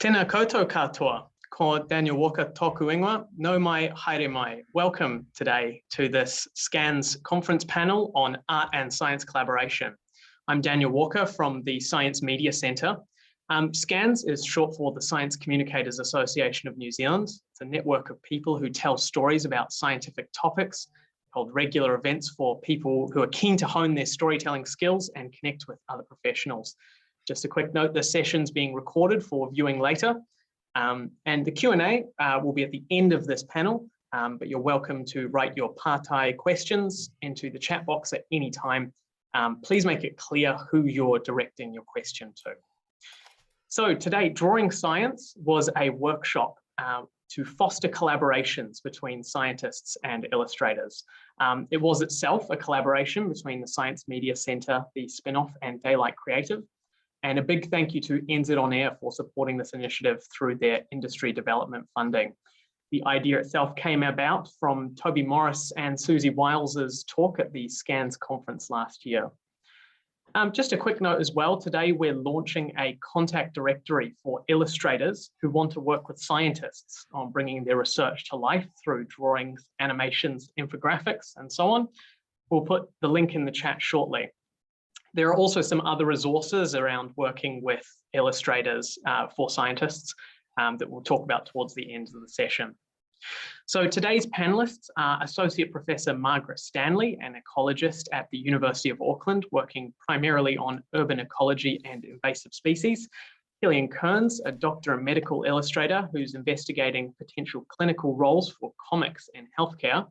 Tēnā koutou katoa, ko Daniel Walker tōku ingoa, no mai haere mai. Welcome today to this SCANZ conference panel on art and science collaboration. I'm Daniel Walker from the Science Media Centre. SCANZ is short for the Science Communicators Association of New Zealand. It's a network of people who tell stories about scientific topics, hold regular events for people who are keen to hone their storytelling skills and connect with other professionals. Just a quick note, the session's being recorded for viewing later. And the Q&A will be at the end of this panel, but you're welcome to write your partai questions into the chat box at any time. Please make it clear who you're directing your question to. So today, Drawing Science was a workshop to foster collaborations between scientists and illustrators. It was itself a collaboration between the Science Media Centre, the Spinoff and Daylight Creative. And a big thank you to NZ On Air for supporting this initiative through their industry development funding. The idea itself came about from Toby Morris and Susie Wiles's talk at the SCANZ conference last year. Just a quick note as well, today we're launching a contact directory for illustrators who want to work with scientists on bringing their research to life through drawings, animations, infographics, and so on. We'll put the link in the chat shortly. There are also some other resources around working with illustrators for scientists that we'll talk about towards the end of the session. So today's panelists are Associate Professor Margaret Stanley, an ecologist at the University of Auckland, working primarily on urban ecology and invasive species. Ciléin Kearns, a doctor and medical illustrator who's investigating potential clinical roles for comics in healthcare.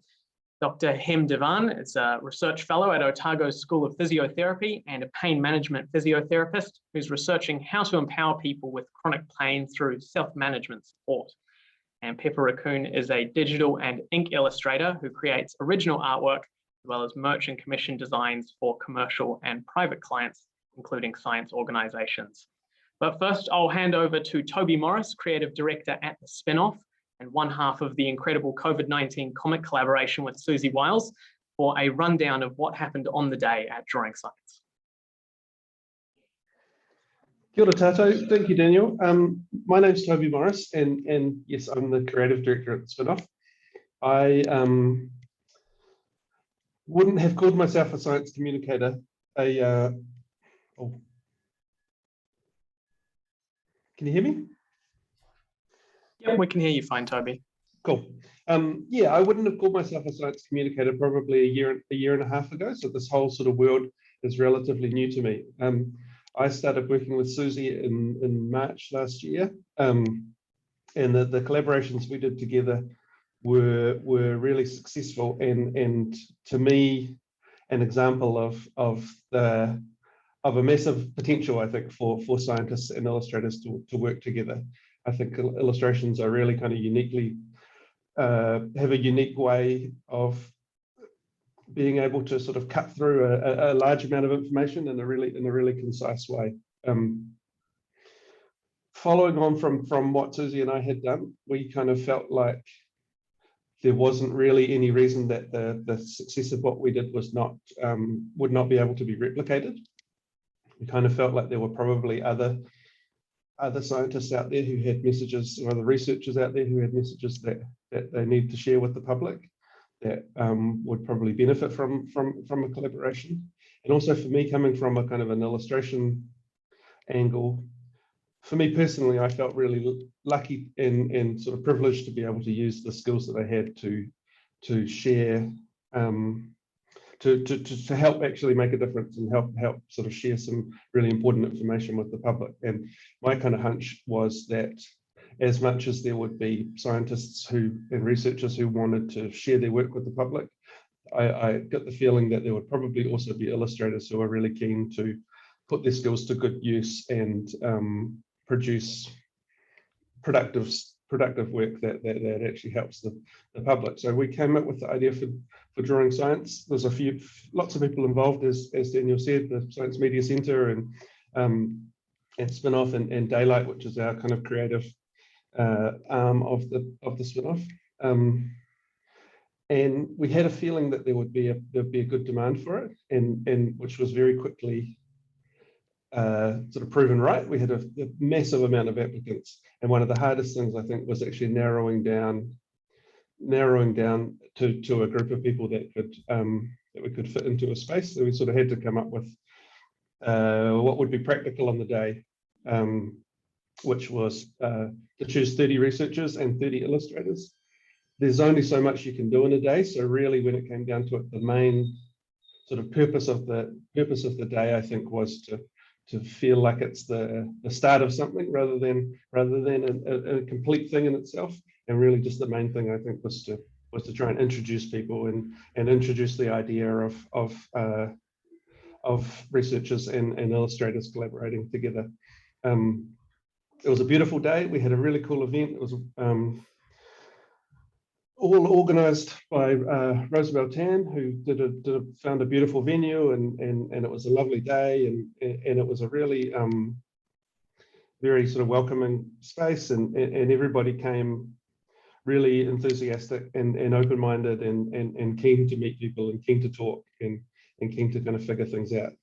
Dr. Hemakumar Devan is a research fellow at Otago's School of Physiotherapy and a pain management physiotherapist who's researching how to empower people with chronic pain through self-management support. And Pepper Raccoon is a digital and ink illustrator who creates original artwork as well as merch and commission designs for commercial and private clients, including science organizations. But first, I'll hand over to Toby Morris, creative director at the Spinoff, and one half of the incredible COVID-19 comic collaboration with Susie Wiles, for a rundown of what happened on the day at Drawing Science. Kia ora tātou. Thank you, Daniel. My name's Toby Morris, and yes, I'm the creative director at the Spinoff. I wouldn't have called myself a science communicator. Can you hear me? Yeah, we can hear you fine, Toby. Cool. Yeah, I wouldn't have called myself a science communicator probably a year and a half ago. So this whole sort of world is relatively new to me. I started working with Susie in March last year, and the collaborations we did together were really successful, and to me, an example of a massive potential, I think, for scientists and illustrators to work together. I think illustrations are really kind of uniquely, have a unique way of being able to sort of cut through a large amount of information in a really concise way. Following on from what Susie and I had done, we kind of felt like there wasn't really any reason that the success of what we did was would not be able to be replicated. We kind of felt like there were probably other scientists out there who had messages, or other researchers out there who had messages that they need to share with the public that would probably benefit from a collaboration. And also for me, coming from a kind of an illustration angle, for me personally, I felt really lucky and sort of privileged to be able to use the skills that I had to share, to help actually make a difference and help sort of share some really important information with the public. And my kind of hunch was that as much as there would be scientists and researchers who wanted to share their work with the public, I got the feeling that there would probably also be illustrators who are really keen to put their skills to good use and produce productive work that actually helps the public. So we came up with the idea for Drawing Science. There's lots of people involved, as Daniel said, the Science Media Centre and Spinoff and Daylight, which is our kind of creative arm of the Spinoff. And we had a feeling that there'd be a good demand for it, and which was very quickly sort of proven right. We had a massive amount of applicants, and one of the hardest things I think was actually narrowing down to a group of people that we could fit into a space. So we sort of had to come up with what would be practical on the day, which was to choose 30 researchers and 30 illustrators. There's only so much you can do in a day, so really when it came down to it, the main sort of purpose of the day, I think, was to feel like it's the start of something rather than a complete thing in itself. And really just the main thing, I think, was to try and introduce people and introduce the idea of researchers and illustrators collaborating together. It was a beautiful day. We had a really cool event. It was all organised by Roosevelt Tan, who found a beautiful venue, and it was a lovely day, and it was a really very sort of welcoming space, and everybody came really enthusiastic and open-minded and keen to meet people and keen to talk and keen to kind of figure things out.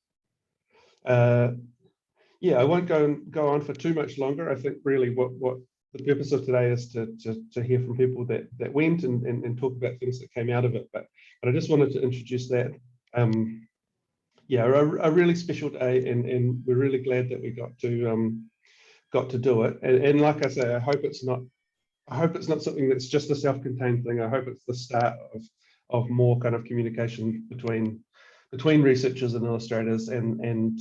Yeah, I won't go on for too much longer. I think really what the purpose of today is to hear from people that went and talk about things that came out of it. But I just wanted to introduce that. Yeah, a really special day, and we're really glad that we got to do it. And like I say, I hope it's not something that's just a self-contained thing. I hope it's the start of more kind of communication between researchers and illustrators, and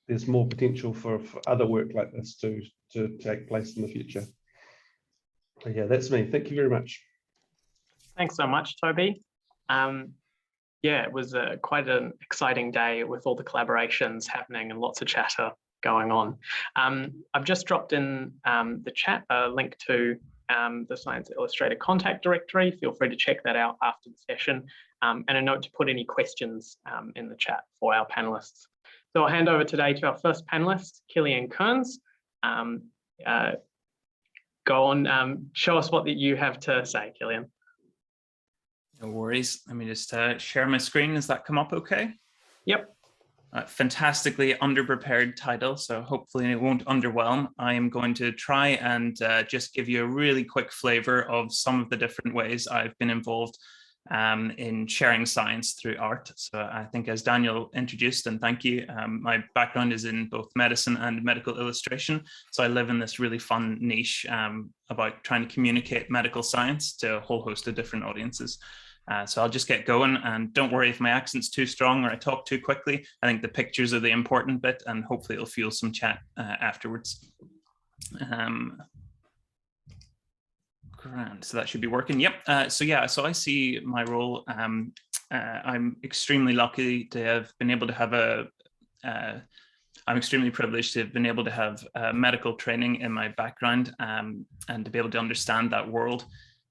there's more potential for other work like this to take place in the future. So yeah, that's me. Thank you very much. Thanks so much, Toby. Yeah, it was quite an exciting day with all the collaborations happening and lots of chatter going on. I've just dropped in the chat a link to the Science Illustrator contact directory. Feel free to check that out after the session, and a note to put any questions in the chat for our panelists. So I'll hand over today to our first panelist, Ciléin Kearns. Go on, show us what you have to say, Ciléin. No worries. Let me just share my screen. Does that come up okay? Yep. Fantastically underprepared title, so hopefully it won't underwhelm. I am going to try and just give you a really quick flavor of some of the different ways I've been involved in sharing science through art. So I think, as Daniel introduced, and thank you, my background is in both medicine and medical illustration. So I live in this really fun niche about trying to communicate medical science to a whole host of different audiences. So I'll just get going, and don't worry if my accent's too strong or I talk too quickly. I think the pictures are the important bit, and hopefully it'll fuel some chat afterwards. Grand. So that should be working. Yep. So yeah, so I see my role. I'm extremely lucky to have been able to have I'm extremely privileged to have been able to have medical training in my background, and to be able to understand that world.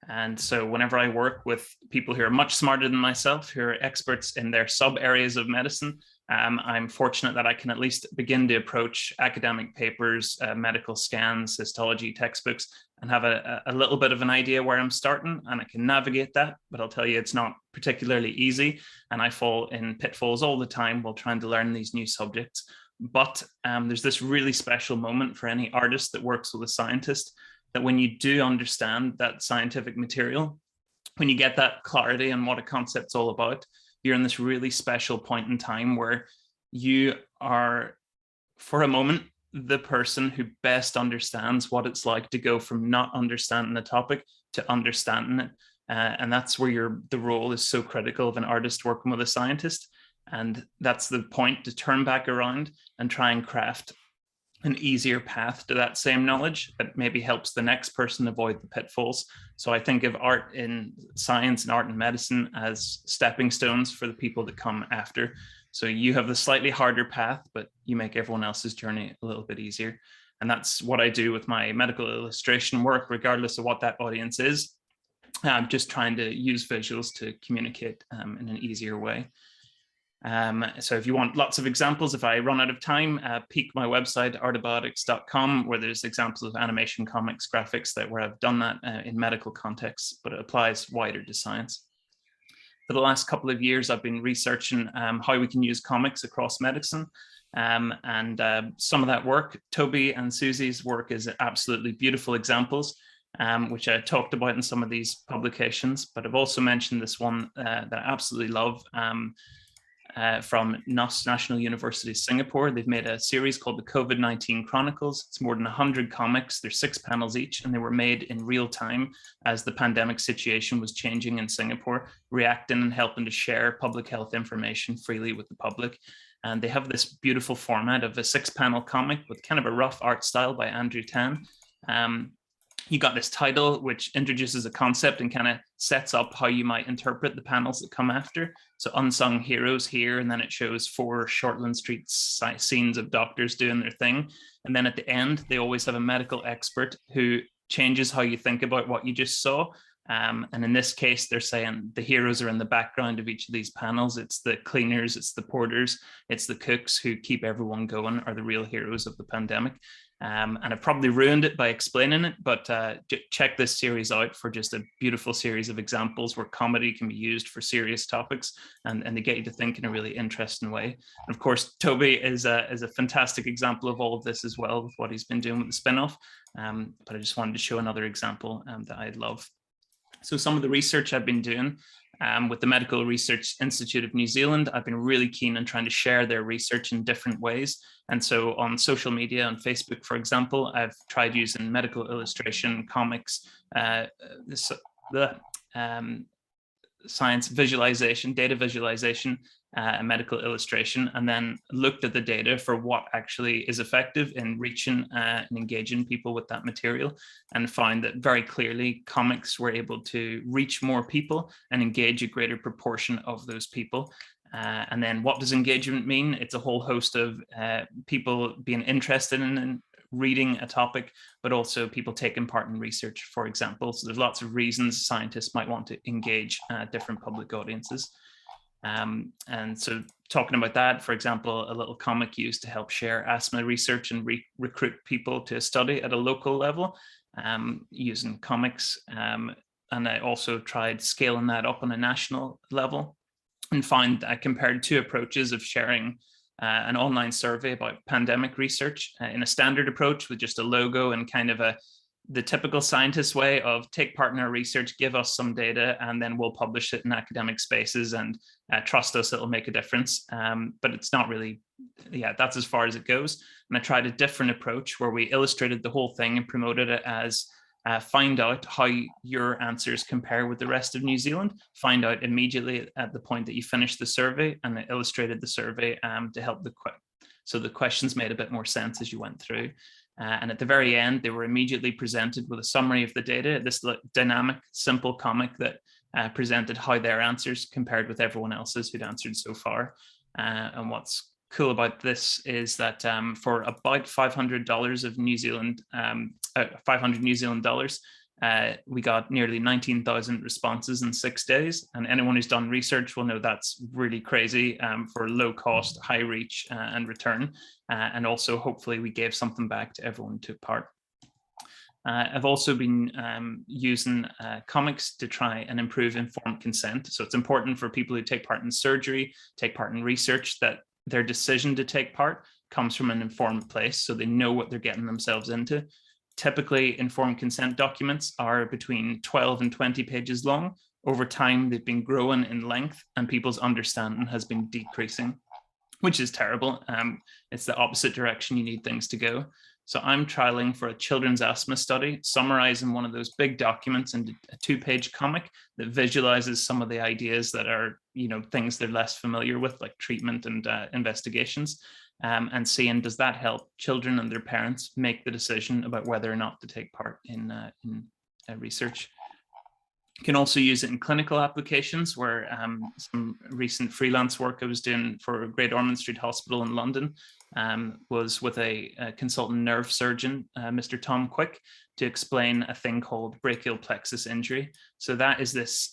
And so whenever I work with people who are much smarter than myself, who are experts in their sub areas of medicine, I'm fortunate that I can at least begin to approach academic papers, medical scans, histology textbooks, and have a little bit of an idea where I'm starting, and I can navigate that. But I'll tell you, it's not particularly easy, and I fall in pitfalls all the time while trying to learn these new subjects. But there's this really special moment for any artist that works with a scientist, that when you do understand that scientific material, when you get that clarity on what a concept's all about, you're in this really special point in time where you are, for a moment, the person who best understands what it's like to go from not understanding the topic to understanding it. And that's where the role is so critical of an artist working with a scientist. And that's the point, to turn back around and try and craft an easier path to that same knowledge that maybe helps the next person avoid the pitfalls. So I think of art in science and art in medicine as stepping stones for the people that come after. So you have the slightly harder path, but you make everyone else's journey a little bit easier. And that's what I do with my medical illustration work, regardless of what that audience is. I'm just trying to use visuals to communicate in an easier way. So if you want lots of examples, if I run out of time, peek my website, artibiotics.com, where there's examples of animation, comics, graphics where I've done that in medical contexts, but it applies wider to science. For the last couple of years, I've been researching how we can use comics across medicine. Some of that work, Toby and Susie's work, is absolutely beautiful examples, which I talked about in some of these publications. But I've also mentioned this one that I absolutely love, from National University Singapore. They've made a series called the COVID-19 Chronicles. It's more than 100 comics. There's 6 panels each, and they were made in real time as the pandemic situation was changing in Singapore, reacting and helping to share public health information freely with the public. And they have this beautiful format of a 6-panel comic with kind of a rough art style by Andrew Tan. You got this title, which introduces a concept and kind of sets up how you might interpret the panels that come after. So unsung heroes here, and then it shows 4 Shortland Street scenes of doctors doing their thing. And then at the end, they always have a medical expert who changes how you think about what you just saw. And in this case, they're saying the heroes are in the background of each of these panels. It's the cleaners, it's the porters, it's the cooks who keep everyone going, are the real heroes of the pandemic. And I've probably ruined it by explaining it, but check this series out for just a beautiful series of examples where comedy can be used for serious topics, and they get you to think in a really interesting way. And of course, Toby is a fantastic example of all of this as well, with what he's been doing with the Spinoff. But I just wanted to show another example that I love. So some of the research I've been doing with the Medical Research Institute of New Zealand, I've been really keen on trying to share their research in different ways. And so on social media, on Facebook, for example, I've tried using medical illustration, comics, science visualization, data visualization, medical illustration, and then looked at the data for what actually is effective in reaching and engaging people with that material, and found that very clearly comics were able to reach more people and engage a greater proportion of those people. And then what does engagement mean? It's a whole host of people being interested in reading a topic, but also people taking part in research, for example. So there's lots of reasons scientists might want to engage different public audiences. And so talking about that, for example, a little comic used to help share asthma research and recruit people to study at a local level using comics. And I also tried scaling that up on a national level, and found I compared 2 approaches of sharing an online survey about pandemic research in a standard approach with just a logo and kind of the typical scientist way of take part in our research, give us some data, and then we'll publish it in academic spaces, and trust us, it'll make a difference. But it's not really, that's as far as it goes. And I tried a different approach where we illustrated the whole thing and promoted it as find out how your answers compare with the rest of New Zealand, find out immediately at the point that you finish the survey, and I illustrated the survey to help so the questions made a bit more sense as you went through. And at the very end, they were immediately presented with a summary of the data, this dynamic, simple comic that presented how their answers compared with everyone else's who'd answered so far. And what's cool about this is that for about $500 of New Zealand, 500 New Zealand dollars, we got nearly 19,000 responses in 6 days. And anyone who's done research will know that's really crazy for low cost, high reach and return. And also, hopefully, we gave something back to everyone who took part. I've also been using comics to try and improve informed consent. So it's important for people who take part in surgery, take part in research, that their decision to take part comes from an informed place, so they know what they're getting themselves into. Typically, informed consent documents are between 12 and 20 pages long. Over time, they've been growing in length, and people's understanding has been decreasing, which is terrible. It's the opposite direction you need things to go. So I'm trialing for a children's asthma study, summarizing one of those big documents into a 2-page comic that visualizes some of the ideas that are, things they're less familiar with, like treatment and investigations, and seeing, does that help children and their parents make the decision about whether or not to take part in research. You can also use it in clinical applications, where some recent freelance work I was doing for Great Ormond Street Hospital in London was with a consultant nerve surgeon, Mr. Tom Quick, to explain a thing called brachial plexus injury. So that is this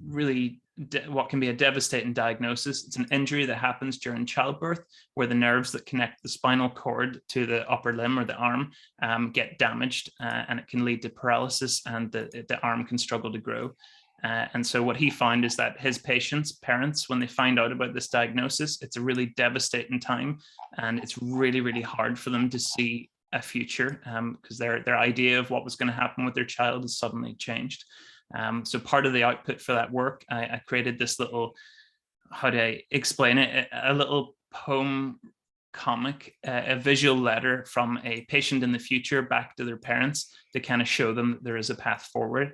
really what can be a devastating diagnosis. It's an injury that happens during childbirth, where the nerves that connect the spinal cord to the upper limb or the arm get damaged, and it can lead to paralysis, and the arm can struggle to grow. And so what he found is that his patients, parents, when they find out about this diagnosis, it's a really devastating time, and it's really, really hard for them to see a future, because their idea of what was going to happen with their child has suddenly changed. So part of the output for that work, I created this little, how do I explain it, a little poem comic, a visual letter from a patient in the future back to their parents to kind of show them that there is a path forward.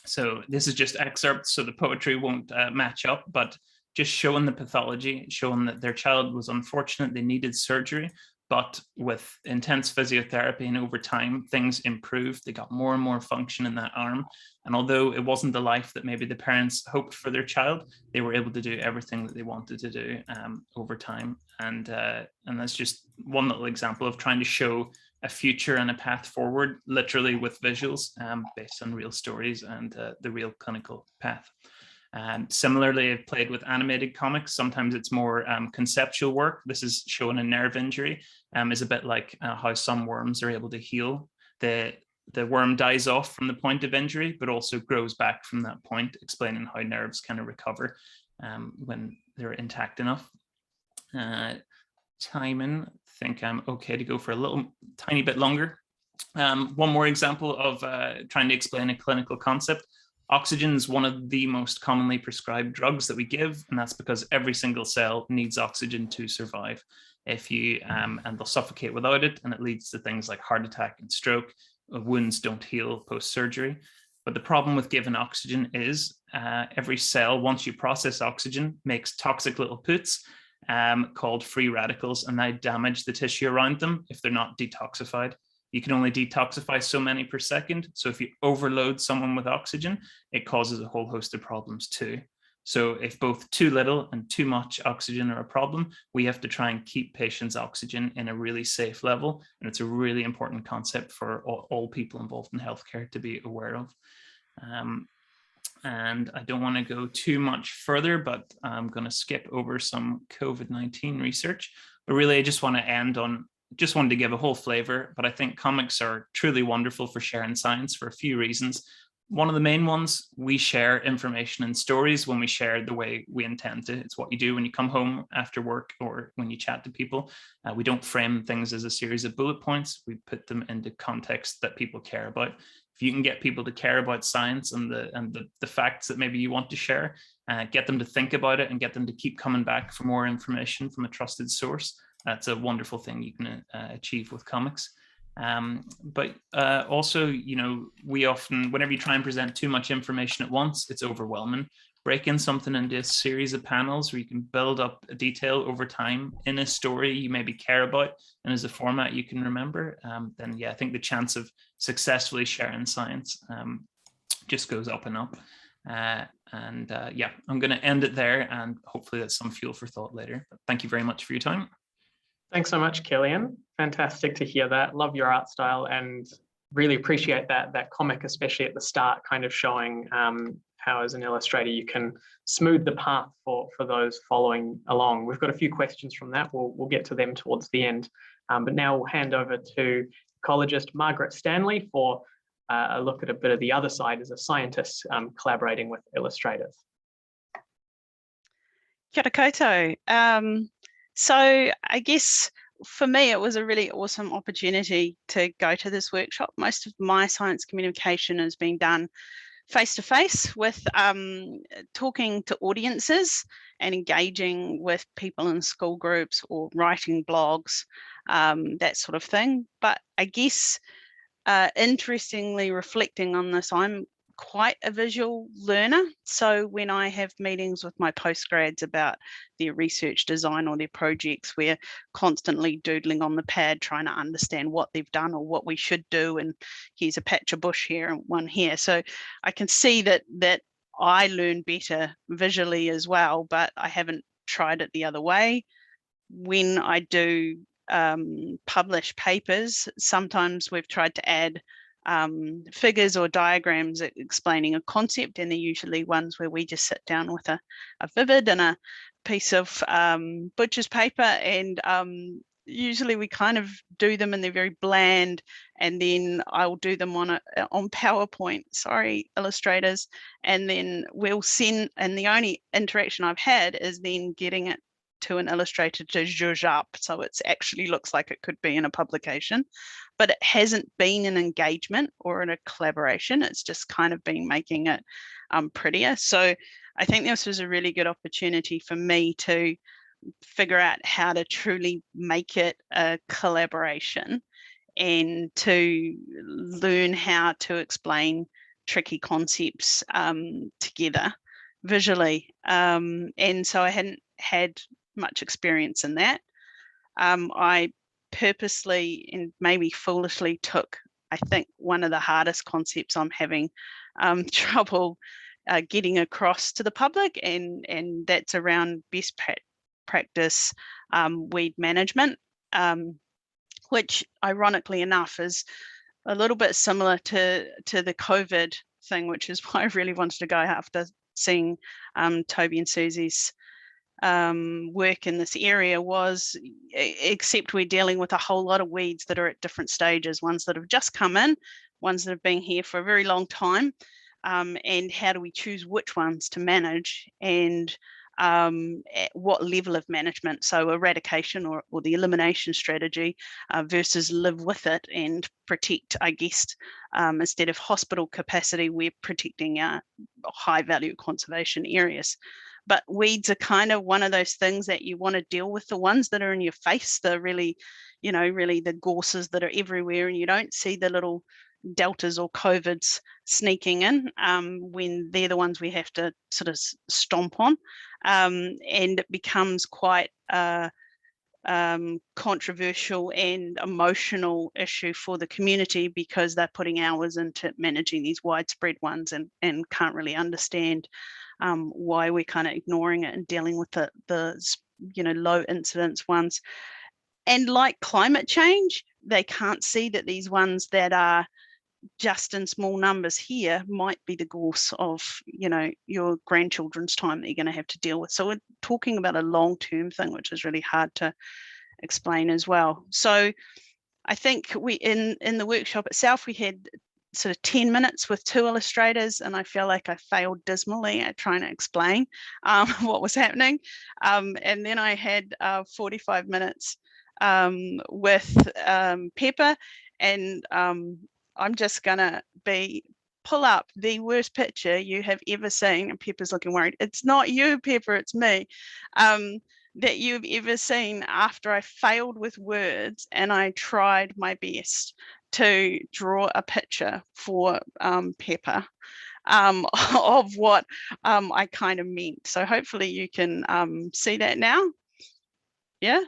So this is just excerpts, so the poetry won't match up, but just showing the pathology, showing that their child was unfortunate, they needed surgery, but with intense physiotherapy and over time, things improved. They got more and more function in that arm. And although it wasn't the life that maybe the parents hoped for their child, they were able to do everything that they wanted to do over time. And that's just one little example of trying to show a future and a path forward, literally with visuals based on real stories and the real clinical path. Similarly, I've played with animated comics. Sometimes it's more conceptual work. This is showing a nerve injury, is a bit like how some worms are able to heal. The worm dies off from the point of injury, but also grows back from that point, explaining how nerves kind of recover when they're intact enough. Timing, I think I'm okay to go for a little tiny bit longer. One more example of trying to explain a clinical concept. Oxygen is one of the most commonly prescribed drugs that we give, and that's because every single cell needs oxygen to survive. If you and they'll suffocate without it, and it leads to things like heart attack and stroke. Wounds don't heal post-surgery. But the problem with giving oxygen is every cell, once you process oxygen, makes toxic little puts called free radicals, and they damage the tissue around them if they're not detoxified. You can only detoxify so many per second. So if you overload someone with oxygen, it causes a whole host of problems too. So if both too little and too much oxygen are a problem, we have to try and keep patients' oxygen in a really safe level. And it's a really important concept for all people involved in healthcare to be aware of. And I don't want to go too much further, but I'm going to skip over some COVID-19 research. But really, I just want to end on, just wanted to give a whole flavor, but I think comics are truly wonderful for sharing science for a few reasons. One of the main ones, we share information and stories when we share the way we intend to. It's what you do when you come home after work or when you chat to people. We don't frame things as a series of bullet points. We put them into context that people care about. If you can get people to care about science and the facts that maybe you want to share, get them to think about it and get them to keep coming back for more information from a trusted source, that's a wonderful thing you can achieve with comics. But also, you know, we often, whenever you try and present too much information at once, it's overwhelming. Breaking something into a series of panels where you can build up a detail over time in a story you maybe care about and as a format you can remember, then yeah, I think the chance of successfully sharing science just goes up and up. Yeah, I'm going to end it there, and hopefully that's some fuel for thought later. But thank you very much for your time. Thanks so much, Ciléin. Fantastic to hear that. Love your art style and really appreciate that comic, especially at the start, kind of showing how as an illustrator you can smooth the path for those following along. We've got a few questions from that. We'll get to them towards the end. But now we'll hand over to ecologist Margaret Stanley for a look at a bit of the other side as a scientist collaborating with illustrators. Kia ora koutou. So I guess for me, it was a really awesome opportunity to go to this workshop. Most of my science communication is being done face-to-face with talking to audiences and engaging with people in school groups or writing blogs, that sort of thing. But I guess interestingly, reflecting on this, I'm quite a visual learner. So when I have meetings with my postgrads about their research design or their projects, we're constantly doodling on the pad, trying to understand what they've done or what we should do. And here's a patch of bush here and one here. So I can see that I learn better visually as well, but I haven't tried it the other way. When I do publish papers, sometimes we've tried to add figures or diagrams explaining a concept, and they're usually ones where we just sit down with a vivid and a piece of butcher's paper, and usually we kind of do them and they're very bland and then I'll do them on PowerPoint, sorry, illustrators, and then we'll send, and the only interaction I've had is then getting it to an illustrator to zhuzh up, so it actually looks like it could be in a publication, but it hasn't been an engagement or in a collaboration. It's just kind of been making it prettier. So I think this was a really good opportunity for me to figure out how to truly make it a collaboration and to learn how to explain tricky concepts together visually. And so I hadn't had much experience in that. I purposely and maybe foolishly took, I think, one of the hardest concepts I'm having trouble getting across to the public, and that's around best practice weed management, which ironically enough is a little bit similar to the COVID thing, which is why I really wanted to go after seeing Toby and Susie's work in this area, was except we're dealing with a whole lot of weeds that are at different stages, ones that have just come in, ones that have been here for a very long time, and how do we choose which ones to manage, and at what level of management, so eradication or the elimination strategy versus live with it and protect, I guess, instead of hospital capacity, we're protecting high value conservation areas. But weeds are kind of one of those things that you want to deal with, the ones that are in your face, the really, really the gorses that are everywhere, and you don't see the little deltas or covids sneaking in when they're the ones we have to sort of stomp on. And it becomes quite controversial and emotional issue for the community, because they're putting hours into managing these widespread ones and can't really understand why we're kind of ignoring it and dealing with the low incidence ones. And like climate change, they can't see that these ones that are just in small numbers here might be the gorse of your grandchildren's time that you're going to have to deal with. So we're talking about a long-term thing, which is really hard to explain as well. So I think we in the workshop itself, we had sort of 10 minutes with 2 illustrators, and I feel like I failed dismally at trying to explain what was happening. And then I had 45 minutes with Pepper, and I'm just gonna pull up the worst picture you have ever seen, and Pepper's looking worried. It's not you, Pepper, it's me. That you've ever seen after I failed with words and I tried my best to draw a picture for Pepper of what I kind of meant. So hopefully you can see that now. Yeah.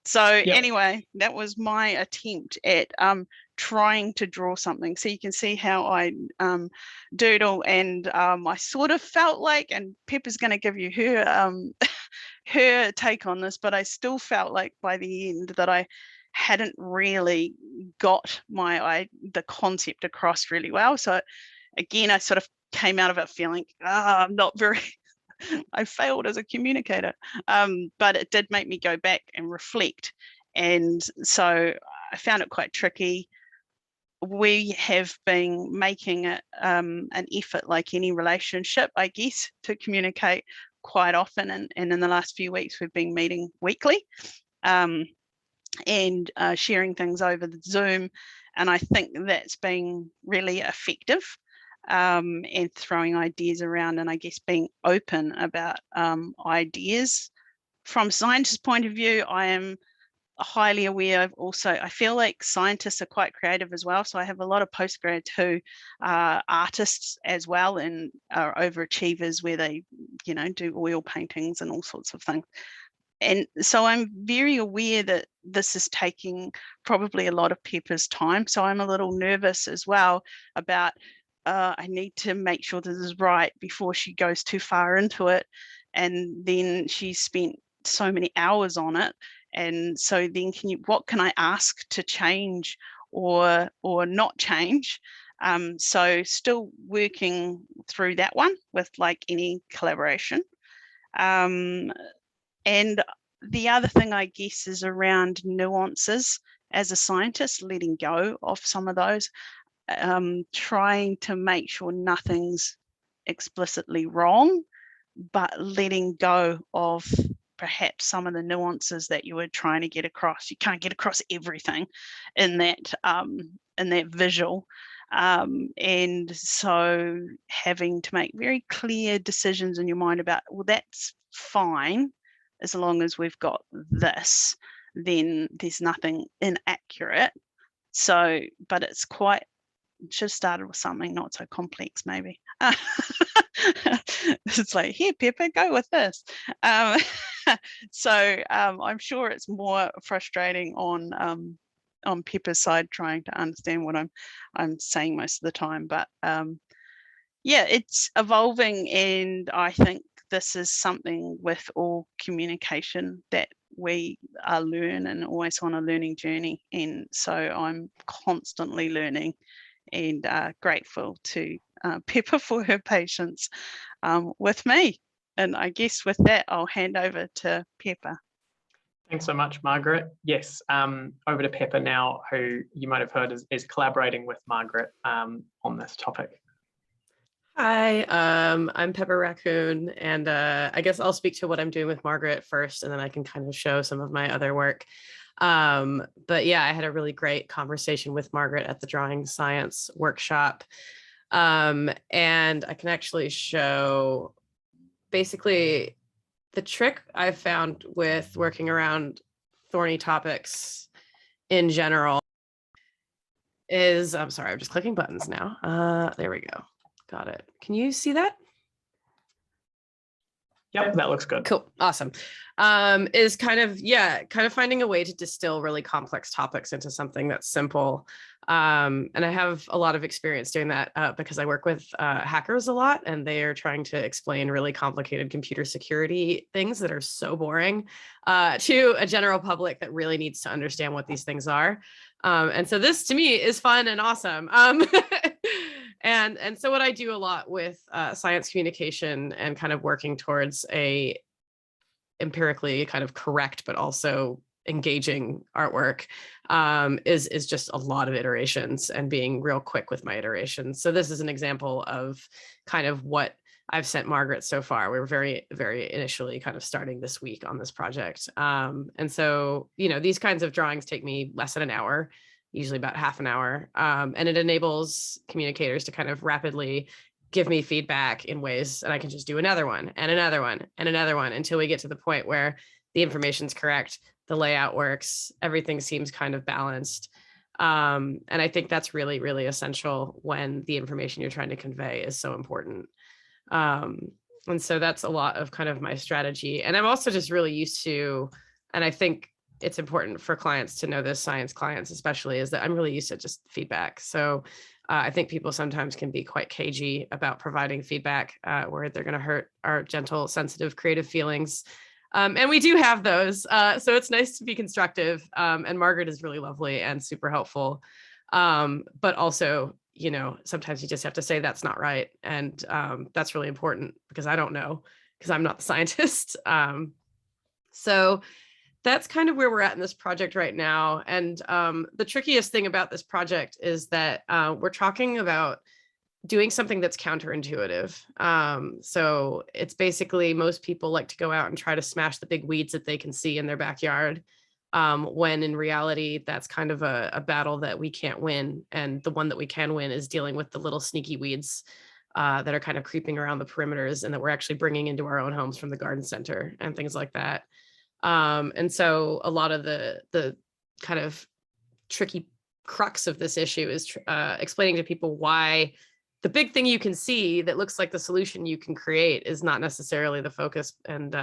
So yep. Anyway, that was my attempt at trying to draw something. So you can see how I doodle, and I sort of felt like, and Pepper's going to give you her her take on this, but I still felt like by the end that I hadn't really got the concept across really well. So again, I sort of came out of it feeling I'm not very I failed as a communicator, but it did make me go back and reflect, and so I found it quite tricky. We have been making it an effort, like any relationship, I guess, to communicate quite often, and in the last few weeks we've been meeting weekly and sharing things over the Zoom, and I think that's been really effective. And throwing ideas around, and I guess being open about ideas. From a scientist's point of view, I am highly aware of also, I feel like scientists are quite creative as well. So I have a lot of postgrads who are artists as well, and are overachievers where they, do oil paintings and all sorts of things. And so I'm very aware that this is taking probably a lot of Pepper's time. So I'm a little nervous as well about I need to make sure this is right before she goes too far into it. And then she's spent so many hours on it. And so then what can I ask to change or not change? So still working through that one with like any collaboration. And the other thing, I guess, is around nuances as a scientist, letting go of some of those, trying to make sure nothing's explicitly wrong, but letting go of perhaps some of the nuances that you were trying to get across. You can't get across everything in that visual. And so having to make very clear decisions in your mind about, well, that's fine as long as we've got this, then there's nothing inaccurate. So, but it's quite, should have started with something not so complex, maybe. It's like, here, Pepper, go with this. So I'm sure it's more frustrating on Pepper's side, trying to understand what I'm saying most of the time. But yeah, it's evolving, and I think this is something with all communication that we are learn and always on a learning journey. And so I'm constantly learning, and grateful to Pepper for her patience with me. And I guess with that, I'll hand over to Pepper. Thanks so much, Margaret. Yes, over to Pepper now, who you might have heard is collaborating with Margaret on this topic. Hi, I'm Pepper Raccoon, and I guess I'll speak to what I'm doing with Margaret first, and then I can kind of show some of my other work. But yeah, I had a really great conversation with Margaret at the drawing science workshop. And I can actually show basically the trick I've found with working around thorny topics in general is, I'm sorry, I'm just clicking buttons now. There we go. Got it. Can you see that? Yep, that looks good. Cool. Awesome. Is kind of finding a way to distill really complex topics into something that's simple. And I have a lot of experience doing that because I work with hackers a lot, and they are trying to explain really complicated computer security things that are so boring to a general public that really needs to understand what these things are. And so this to me is fun and awesome. And so what I do a lot with science communication and kind of working towards a empirically kind of correct, but also engaging artwork is just a lot of iterations and being real quick with my iterations. So this is an example of kind of what I've sent Margaret so far. We're very, very initially kind of starting this week on this project. And so, you know, these kinds of drawings take me less than an hour, usually about half an hour. And it enables communicators to kind of rapidly give me feedback in ways, and I can just do another one and another one and another one until we get to the point where the information's correct, the layout works, everything seems kind of balanced. And I think that's really, really essential when the information you're trying to convey is so important. And so that's a lot of kind of my strategy. And I'm also just really used to, and I think it's important for clients to know this, science clients especially, is that I'm really used to just feedback. So I think people sometimes can be quite cagey about providing feedback where they're going to hurt our gentle, sensitive, creative feelings. And we do have those. So it's nice to be constructive. And Margaret is really lovely and super helpful. But also, you know, sometimes you just have to say that's not right. And that's really important because I don't know, because I'm not the scientist. So that's kind of where we're at in this project right now. And the trickiest thing about this project is that we're talking about doing something that's counterintuitive. So it's basically, most people like to go out and try to smash the big weeds that they can see in their backyard, when in reality, that's kind of a battle that we can't win. And the one that we can win is dealing with the little sneaky weeds that are kind of creeping around the perimeters and that we're actually bringing into our own homes from the garden center and things like that. And so a lot of the kind of tricky crux of this issue is explaining to people why the big thing you can see that looks like the solution you can create is not necessarily the focus. And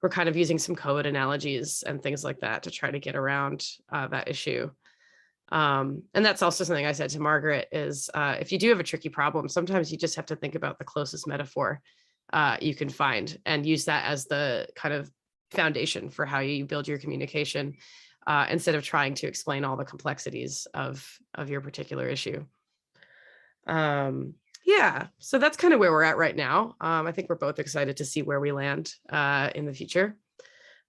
we're kind of using some code analogies and things like that to try to get around that issue. And that's also something I said to Margaret is if you do have a tricky problem, sometimes you just have to think about the closest metaphor you can find and use that as the kind of foundation for how you build your communication instead of trying to explain all the complexities of your particular issue. Yeah, so that's kind of where we're at right now. I think we're both excited to see where we land in the future.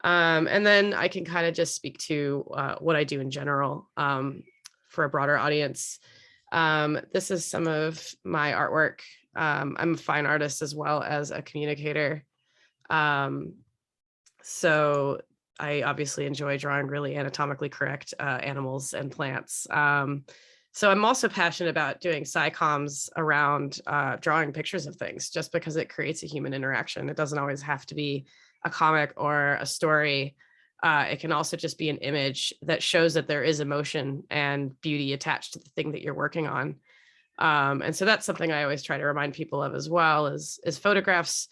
And then I can kind of just speak to what I do in general for a broader audience. This is some of my artwork. I'm a fine artist as well as a communicator. So I obviously enjoy drawing really anatomically correct animals and plants. So I'm also passionate about doing sci-coms around drawing pictures of things, just because it creates a human interaction. It doesn't always have to be a comic or a story. It can also just be an image that shows that there is emotion and beauty attached to the thing that you're working on. And so that's something I always try to remind people of as well, is photographs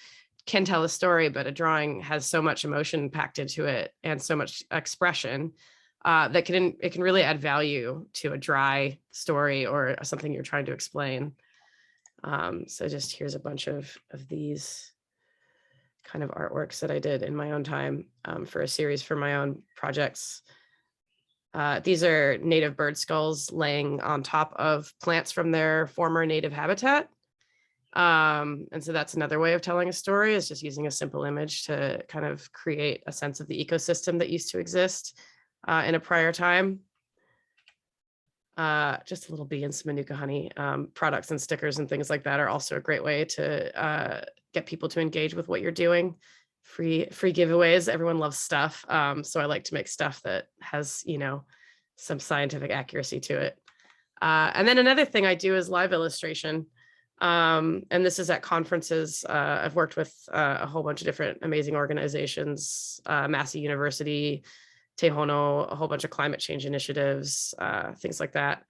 can tell a story, but a drawing has so much emotion packed into it and so much expression that it can really add value to a dry story or something you're trying to explain. So just here's a bunch of these kind of artworks that I did in my own time for a series for my own projects. These are native bird skulls laying on top of plants from their former native habitat. And so that's another way of telling a story, is just using a simple image to kind of create a sense of the ecosystem that used to exist in a prior time. Just a little bee and some manuka honey products and stickers and things like that are also a great way to get people to engage with what you're doing. Free giveaways. Everyone loves stuff. So I like to make stuff that has, you know, some scientific accuracy to it. And then another thing I do is live illustration. And this is at conferences. I've worked with a whole bunch of different amazing organizations, Massey University, Tehono, a whole bunch of climate change initiatives, things like that.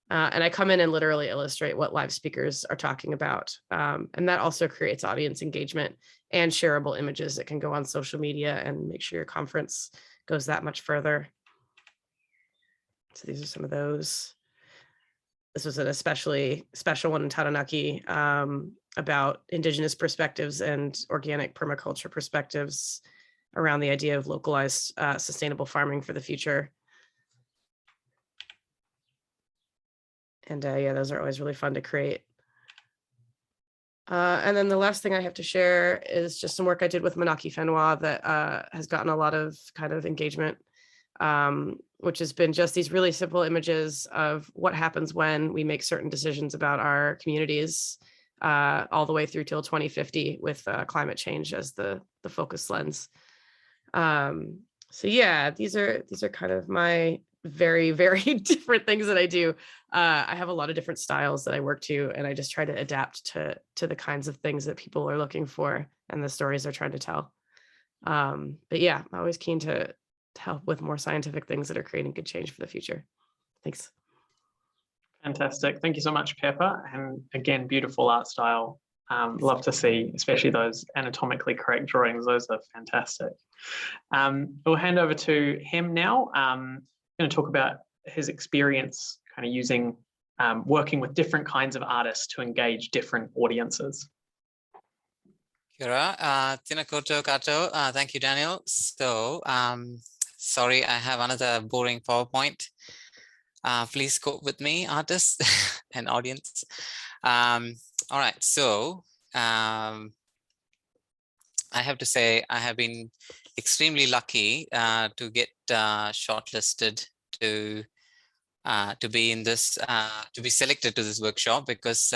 And I come in and literally illustrate what live speakers are talking about. And that also creates audience engagement and shareable images that can go on social media and make sure your conference goes that much further. So these are some of those. This was an especially special one in Taranaki about Indigenous perspectives and organic permaculture perspectives around the idea of localized sustainable farming for the future. And yeah, those are always really fun to create. And then the last thing I have to share is just some work I did with Manaki Whenua that has gotten a lot of kind of engagement, which has been just these really simple images of what happens when we make certain decisions about our communities all the way through till 2050 with climate change as the focus lens. So yeah, these are kind of my very, very different things that I do. I have a lot of different styles that I work to, and I just try to adapt to the kinds of things that people are looking for and the stories they're trying to tell. But yeah, I'm always keen to help with more scientific things that are creating good change for the future. Thanks. Fantastic. Thank you so much, Pepper. And again, beautiful art style. Love to see, especially those anatomically correct drawings. Those are fantastic. We'll hand over to Hem now. I'm going to talk about his experience kind of using, working with different kinds of artists to engage different audiences. Kia ora, tēnā koutou katoa. Thank you, Daniel. So, sorry, I have another boring PowerPoint. Please cope with me, artists and audience. All right, so I have to say I have been extremely lucky to get shortlisted to be in this, to be selected to this workshop, because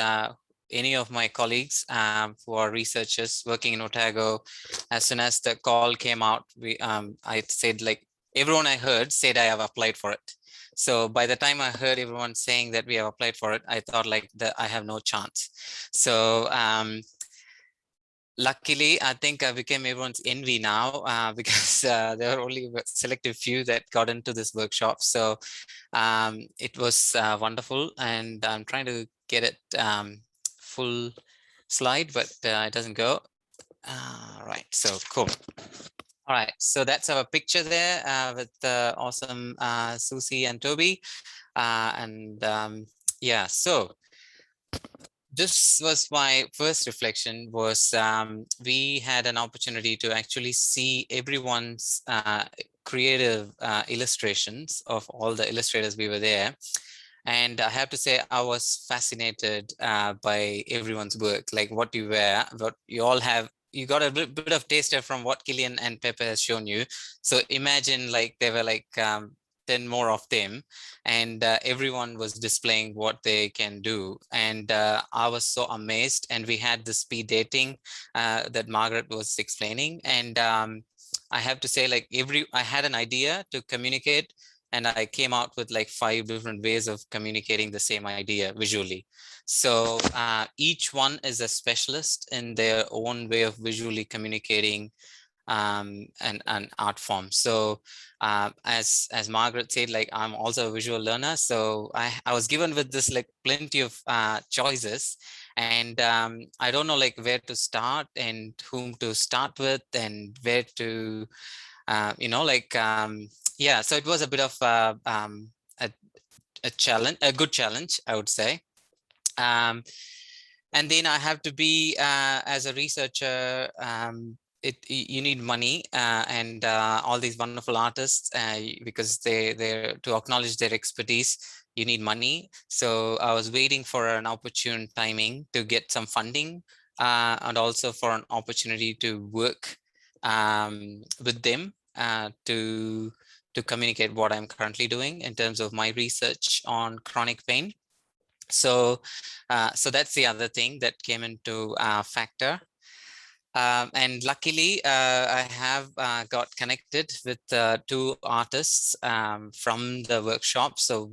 any of my colleagues who are researchers working in Otago, as soon as the call came out, I said, like, everyone I heard said I have applied for it. So by the time I heard everyone saying that we have applied for it, I thought like that I have no chance. So luckily, I think I became everyone's envy now because there are only a selective few that got into this workshop. So it was wonderful, and I'm trying to get it full slide, but it doesn't go. Right, so cool. All right, so that's our picture there with the awesome Susie and Toby. Yeah, so this was my first reflection, was we had an opportunity to actually see everyone's creative illustrations of all the illustrators we were there. And I have to say, I was fascinated by everyone's work, like what you all have you got a bit of taster from what Ciléin and Pepe has shown you. So imagine like there were like 10 more of them, and everyone was displaying what they can do. And I was so amazed. And we had the speed dating that Margaret was explaining. And I have to say, like I had an idea to communicate, and I came out with like 5 different ways of communicating the same idea visually. So each one is a specialist in their own way of visually communicating an art form. So as Margaret said, like I'm also a visual learner. So I was given with this like plenty of choices, and I don't know like where to start and whom to start with and where to, you know, like, yeah, so it was a bit of a challenge, a good challenge, I would say. And then I have to be, as a researcher, you need money and all these wonderful artists, because they to acknowledge their expertise, you need money. So I was waiting for an opportune timing to get some funding, and also for an opportunity to work with them to communicate what I'm currently doing in terms of my research on chronic pain. So so that's the other thing that came into factor. And luckily, I have got connected with 2 artists from the workshop. So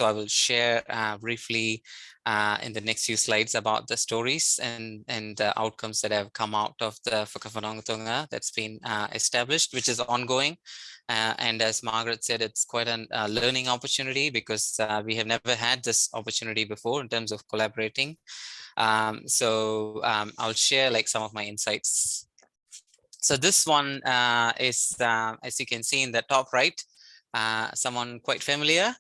I will share briefly in the next few slides about the stories and the outcomes that have come out of the Whakawhanongatunga that's been established, which is ongoing. And as Margaret said, it's quite a learning opportunity, because we have never had this opportunity before in terms of collaborating. So I'll share like some of my insights. So this one is, as you can see in the top right, someone quite familiar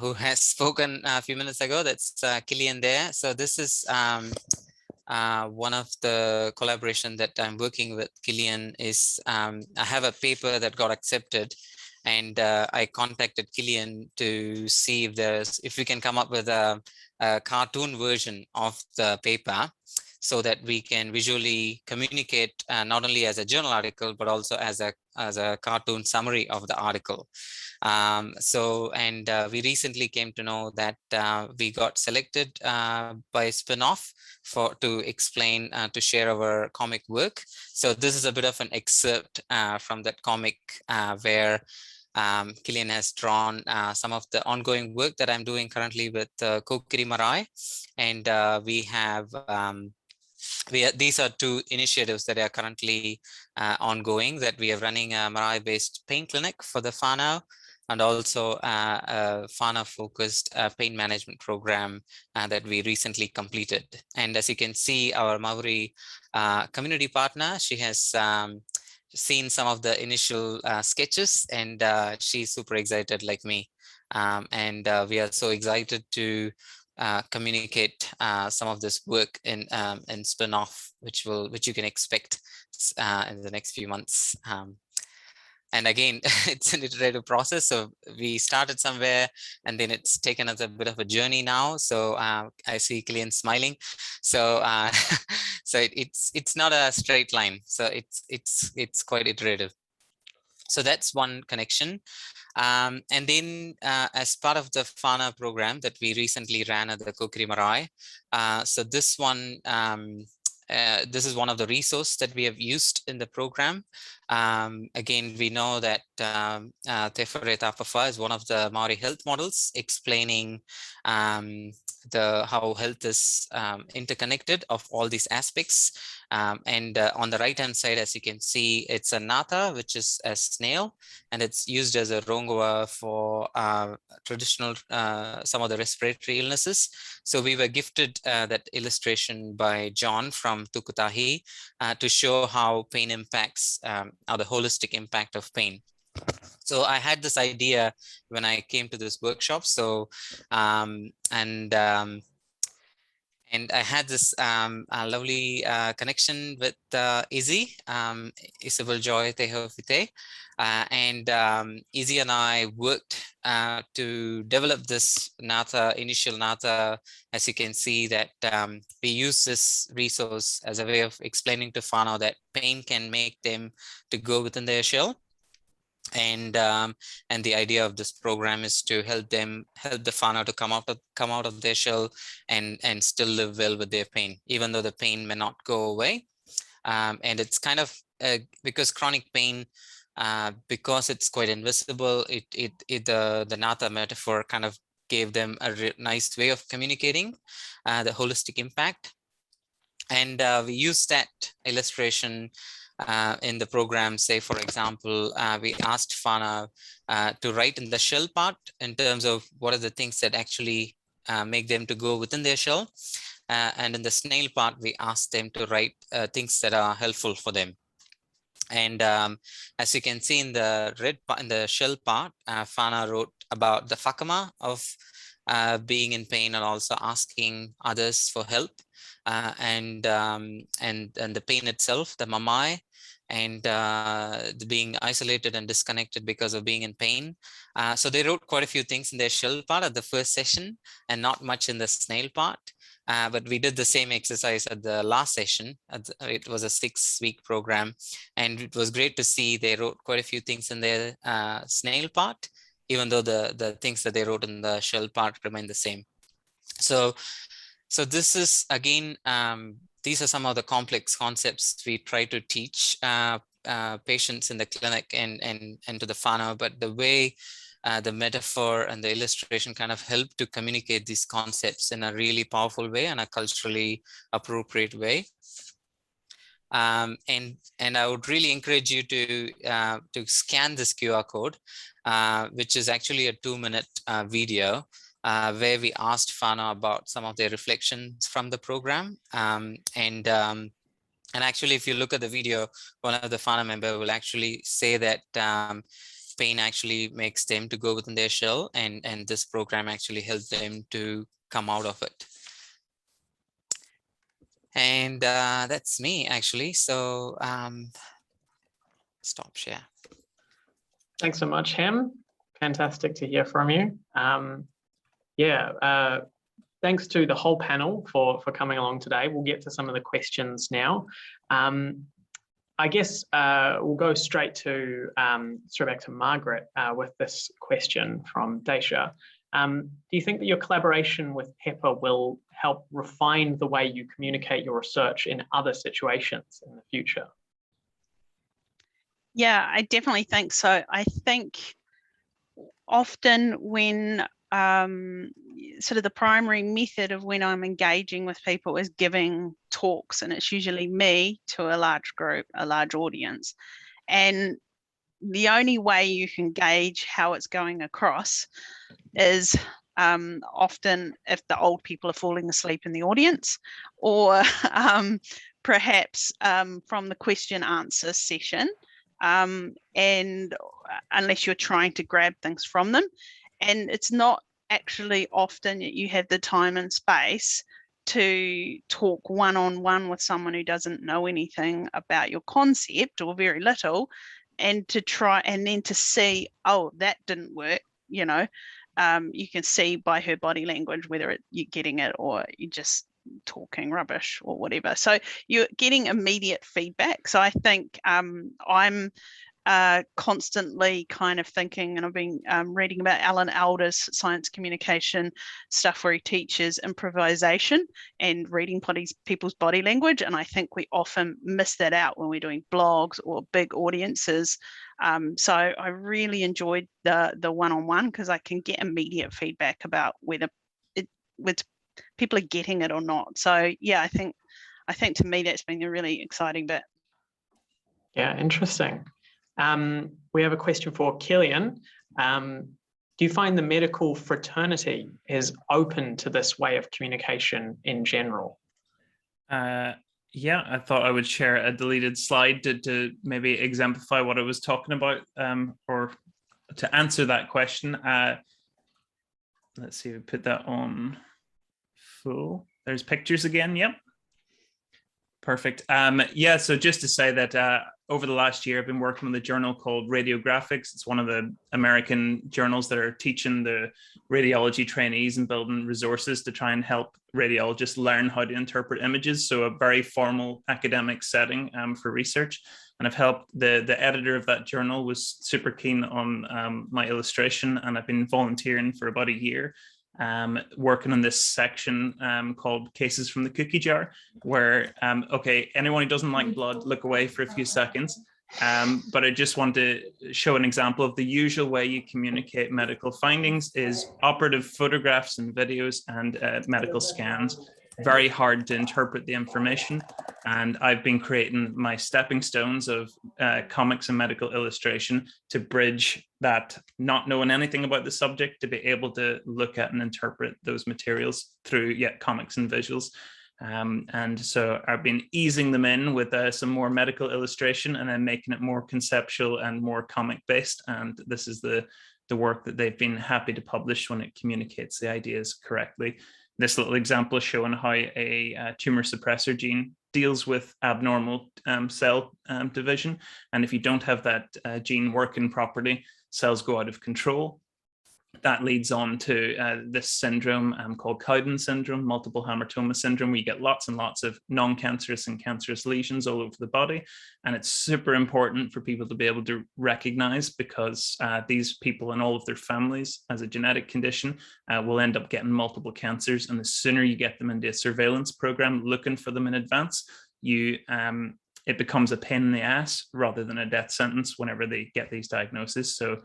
who has spoken a few minutes ago. That's Ciléin there. So this is one of the collaboration that I'm working with Ciléin is, I have a paper that got accepted, and I contacted Ciléin to see if we can come up with a cartoon version of the paper, so that we can visually communicate not only as a journal article, but also as a cartoon summary of the article. We recently came to know that we got selected by Spinoff to explain, to share our comic work. So this is a bit of an excerpt from that comic where Ciléin has drawn some of the ongoing work that I'm doing currently with Kokiri Marae. And these are 2 initiatives that are currently ongoing, that we are running a Marae-based pain clinic for the whānau, and also a whānau-focused pain management program that we recently completed. And as you can see, our Maori community partner, she has seen some of the initial sketches, and she's super excited like me. We are so excited to communicate some of this work in Spinoff, which you can expect in the next few months. And again, it's an iterative process. So we started somewhere, and then it's taken us a bit of a journey now. So I see Ciléin smiling. So so it's not a straight line. So it's quite iterative. So that's one connection. And then as part of the whānau program that we recently ran at the Kokiri Marae, so this one, this is one of the resources that we have used in the program. Again, we know that Te Whare Tāwhawha is one of the Maori health models, explaining how health is interconnected of all these aspects. And on the right hand side, as you can see, it's a nata, which is a snail, and it's used as a rongoa for traditional some of the respiratory illnesses. So we were gifted that illustration by John from Tukutahi to show how pain impacts, or the holistic impact of pain. So I had this idea when I came to this workshop. So and I had this lovely connection with Izzy, Isabel Joy Teho Fite. Izzy and I worked to develop this initial NATA. As you can see that we use this resource as a way of explaining to whānau that pain can make them to go within their shell. And the idea of this program is to help the whānau to come out of their shell and still live well with their pain, even though the pain may not go away. And it's kind of because chronic pain, because it's quite invisible, the NATA metaphor kind of gave them a nice way of communicating the holistic impact. And we used that illustration in the program. Say, for example, we asked whānau to write in the shell part in terms of what are the things that actually make them to go within their shell. And in the snail part, we asked them to write things that are helpful for them. And as you can see in the red part, in the shell part, whānau wrote about the whakama of being in pain and also asking others for help, and the pain itself, the mamai, and the being isolated and disconnected because of being in pain. So they wrote quite a few things in their shell part at the first session and not much in the snail part. But we did the same exercise at the last session. It was a 6-week program, and it was great to see they wrote quite a few things in their snail part, even though the things that they wrote in the shell part remain the same. So this is, again, these are some of the complex concepts we try to teach patients in the clinic and to the whānau, but the way the metaphor and the illustration kind of help to communicate these concepts in a really powerful way and a culturally appropriate way. And I would really encourage you to scan this QR code, which is actually a 2-minute video where we asked whānau about some of their reflections from the program. And actually, if you look at the video, one of the whānau member will actually say that pain actually makes them to go within their shell, and this program actually helps them to come out of it. And that's me, actually. So stop share. Thanks so much, Hem. Fantastic to hear from you. Thanks to the whole panel for coming along today. We'll get to some of the questions now. I guess we'll go straight back to Margaret with this question from Daisha. Do you think that your collaboration with Pepper will help refine the way you communicate your research in other situations in the future? Yeah, I definitely think so. I think often when sort of the primary method of when I'm engaging with people is giving talks, and it's usually me to a large group, a large audience. And the only way you can gauge how it's going across is often if the old people are falling asleep in the audience, or perhaps from the question answer session, and unless you're trying to grab things from them. And it's not actually often that you have the time and space to talk one-on-one with someone who doesn't know anything about your concept or very little, and to try and then to see, oh, that didn't work, you know. You can see by her body language whether you're getting it or you're just talking rubbish or whatever. So you're getting immediate feedback. So I think I'm constantly kind of thinking, and I've been reading about Alan Alda's science communication stuff where he teaches improvisation and reading people's body language, and I think we often miss that out when we're doing blogs or big audiences. So I really enjoyed the one-on-one because I can get immediate feedback about whether people are getting it or not. So yeah, I think to me that's been a really exciting bit. Yeah, interesting. We have a question for Ciléin. Do you find the medical fraternity is open to this way of communication in general? Yeah, I thought I would share a deleted slide to maybe exemplify what I was talking about, or to answer that question. Let's see, we put that on full. There's pictures again. Yep. Perfect. Yeah, so just to say that over the last year, I've been working with a journal called Radiographics. It's one of the American journals that are teaching the radiology trainees and building resources to try and help radiologists learn how to interpret images. So a very formal academic setting for research. And I've helped, the editor of that journal was super keen on my illustration, and I've been volunteering for about a year, working on this section called Cases from the Cookie Jar, where, okay, anyone who doesn't like blood, look away for a few seconds. But I just want to show an example of the usual way you communicate medical findings is operative photographs and videos and medical scans. Very hard to interpret the information. And I've been creating my stepping stones of comics and medical illustration to bridge that, not knowing anything about the subject, to be able to look at and interpret those materials through comics and visuals. And so I've been easing them in with some more medical illustration and then making it more conceptual and more comic based. And this is the work that they've been happy to publish when it communicates the ideas correctly. This little example is showing how a tumor suppressor gene deals with abnormal cell division. And if you don't have that gene working properly, cells go out of control. That leads on to this syndrome called Cowden syndrome, multiple hamartoma syndrome, where you get lots and lots of non-cancerous and cancerous lesions all over the body. And it's super important for people to be able to recognize, because these people and all of their families, as a genetic condition, will end up getting multiple cancers. And the sooner you get them into a surveillance program looking for them in advance, it becomes a pain in the ass rather than a death sentence whenever they get these diagnoses. So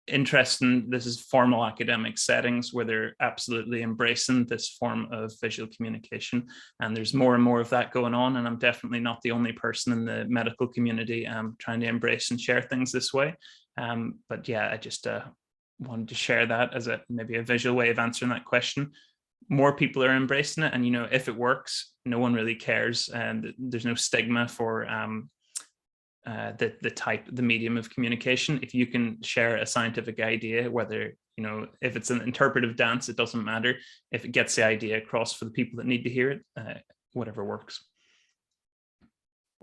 interesting, this is formal academic settings where they're absolutely embracing this form of visual communication, and there's more and more of that going on, and I'm definitely not the only person in the medical community trying to embrace and share things this way. But yeah, I just wanted to share that as maybe a visual way of answering that question. More people are embracing it, and if it works, no one really cares, and there's no stigma for the medium of communication. If you can share a scientific idea, whether if it's an interpretive dance, it doesn't matter. If it gets the idea across for the people that need to hear it, whatever works.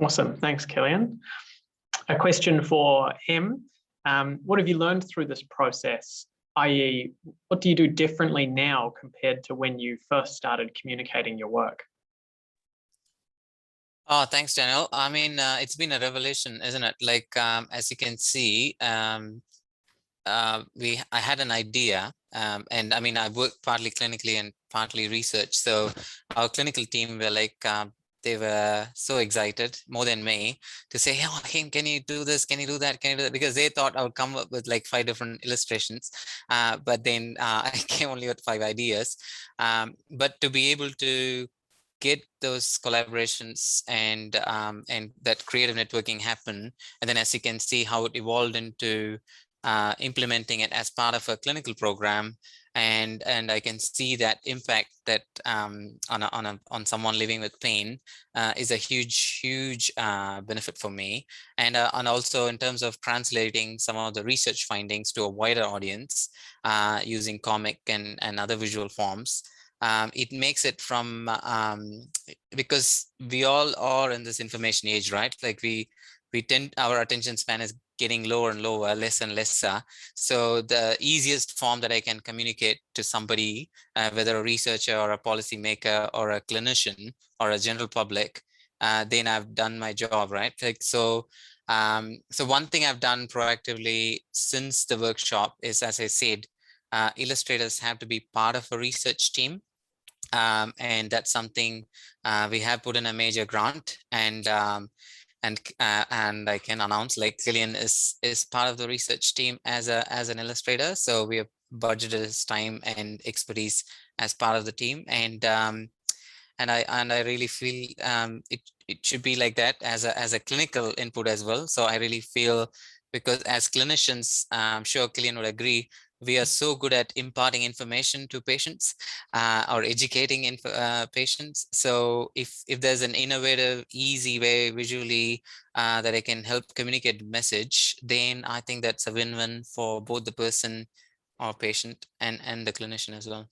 Awesome, thanks, Ciléin. A question for Em. What have you learned through this process? I.e., what do you do differently now compared to when you first started communicating your work? Oh, thanks, Daniel. I mean, it's been a revelation, isn't it? Like, as you can see, I had an idea, and I mean, I worked partly clinically and partly research. So our clinical team were like, they were so excited, more than me, to say, "Oh, hey, can you do this? Can you do that? Can you do that?" Because they thought I would come up with like 5 different illustrations, but then I came only with 5 ideas. But to be able to get those collaborations and that creative networking happen, and then as you can see how it evolved into implementing it as part of a clinical program, and I can see that impact that on someone living with pain is a huge benefit for me, and also in terms of translating some of the research findings to a wider audience using comic and other visual forms. It makes it from because we all are in this information age, right? Like we tend, our attention span is getting lower and lower, less and lesser. So the easiest form that I can communicate to somebody, whether a researcher or a policymaker or a clinician or a general public, then I've done my job, right? Like so one thing I've done proactively since the workshop is, as I said, illustrators have to be part of a research team. And that's something we have put in a major grant, and I can announce, like, Ciléin is part of the research team as an illustrator. So we have budgeted his time and expertise as part of the team, and I really feel it should be like that as a clinical input as well. So I really feel, because as clinicians, I'm sure Ciléin would agree, we are so good at imparting information to patients or educating patients. So if there's an innovative, easy way visually that I can help communicate the message, then I think that's a win-win for both the person or patient and the clinician as well.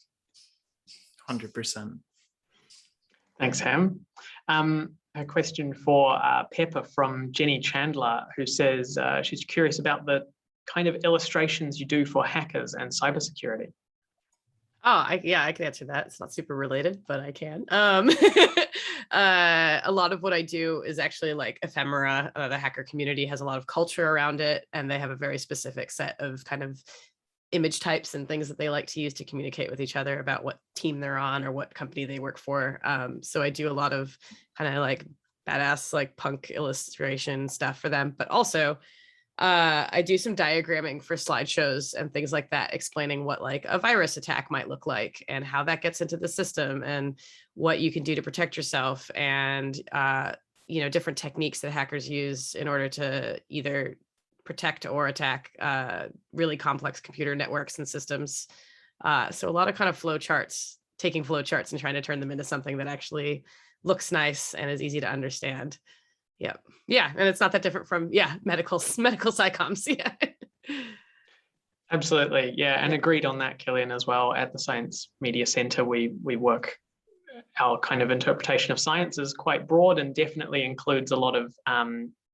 100%. Thanks, Ham. A question for Pepper from Jenny Chandler, who says she's curious about the kind of illustrations you do for hackers and cybersecurity. Oh, yeah, I can answer that. It's not super related, but I can. A lot of what I do is actually like ephemera. The hacker community has a lot of culture around it, and they have a very specific set of kind of image types and things that they like to use to communicate with each other about what team they're on or what company they work for. So I do a lot of kind of like badass, like punk illustration stuff for them, but also I do some diagramming for slideshows and things like that, explaining what like a virus attack might look like and how that gets into the system and what you can do to protect yourself, and you know, different techniques that hackers use in order to either protect or attack really complex computer networks and systems. So a lot of kind of flow charts, taking flow charts and trying to turn them into something that actually looks nice and is easy to understand. Yeah. And it's not that different from, medical psychoms. Yeah. Absolutely. Yeah. And agreed on that, Ciléin, as well. At the Science Media Centre, we work, our kind of interpretation of science is quite broad and definitely includes a lot of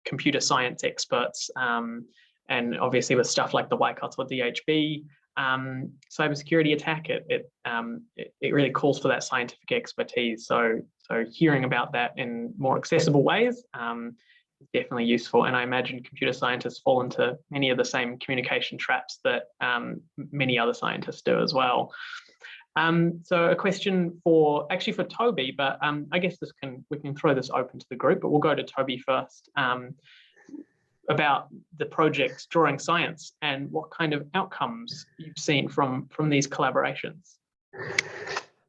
computer science experts. And obviously with stuff like the Waikato DHB cybersecurity attack, it really calls for that scientific expertise. So hearing about that in more accessible ways is definitely useful. And I imagine computer scientists fall into many of the same communication traps that many other scientists do as well. So a question for Toby, but I guess we can throw this open to the group, but we'll go to Toby first. About the project Drawing Science and what kind of outcomes you've seen from these collaborations.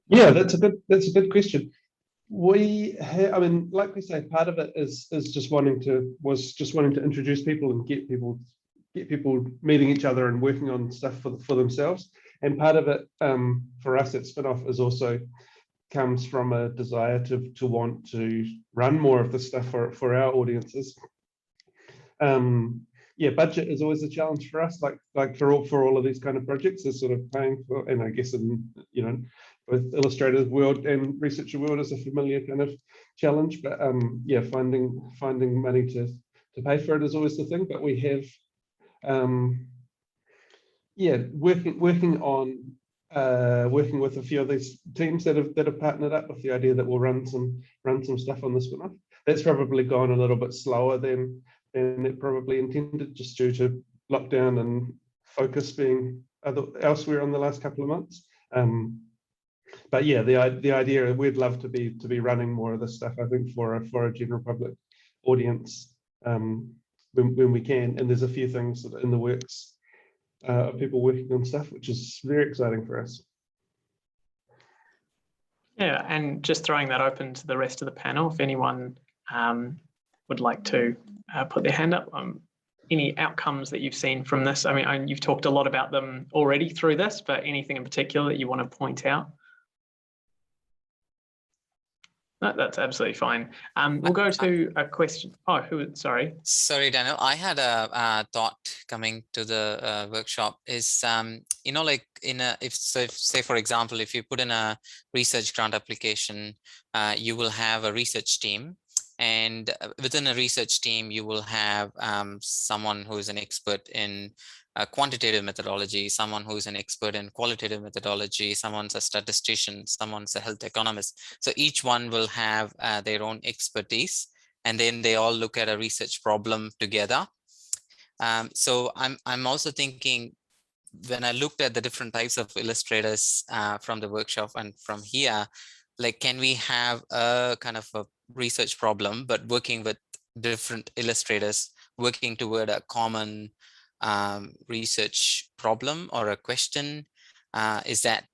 Yeah, that's a good question. We have, I mean, like we say, part of it is just wanting to introduce people and get people meeting each other and working on stuff for themselves. And part of it for us at Spinoff is also comes from a desire to want to run more of this stuff for our audiences. Budget is always a challenge for us, like for all of these kind of projects, is sort of paying for, and I guess in both illustrators world and researcher world is a familiar kind of challenge. But finding money to pay for it is always the thing. But we have working with a few of these teams that have partnered up with the idea that we'll run some stuff on this one. That's probably gone a little bit slower than it probably intended, just due to lockdown and focus being elsewhere in the last couple of months. But yeah, the idea, we'd love to be running more of this stuff, I think, for a general public audience when we can. And there's a few things in the works of people working on stuff, which is very exciting for us. Yeah, and just throwing that open to the rest of the panel, if anyone would like to put their hand up. Any outcomes that you've seen from this? I mean, you've talked a lot about them already through this, but anything in particular that you want to point out? No, that's absolutely fine. We'll go to a question. Oh, sorry. Sorry, Daniel. I had a thought coming to the workshop is, like if say, for example, if you put in a research grant application, you will have a research team. And within a research team, you will have someone who is an expert in quantitative methodology, someone who is an expert in qualitative methodology, someone's a statistician, someone's a health economist. So each one will have their own expertise, and then they all look at a research problem together. So I'm also thinking, when I looked at the different types of illustrators from the workshop and from here, like, can we have a kind of a research problem, but working with different illustrators working toward a common research problem or a question? Is that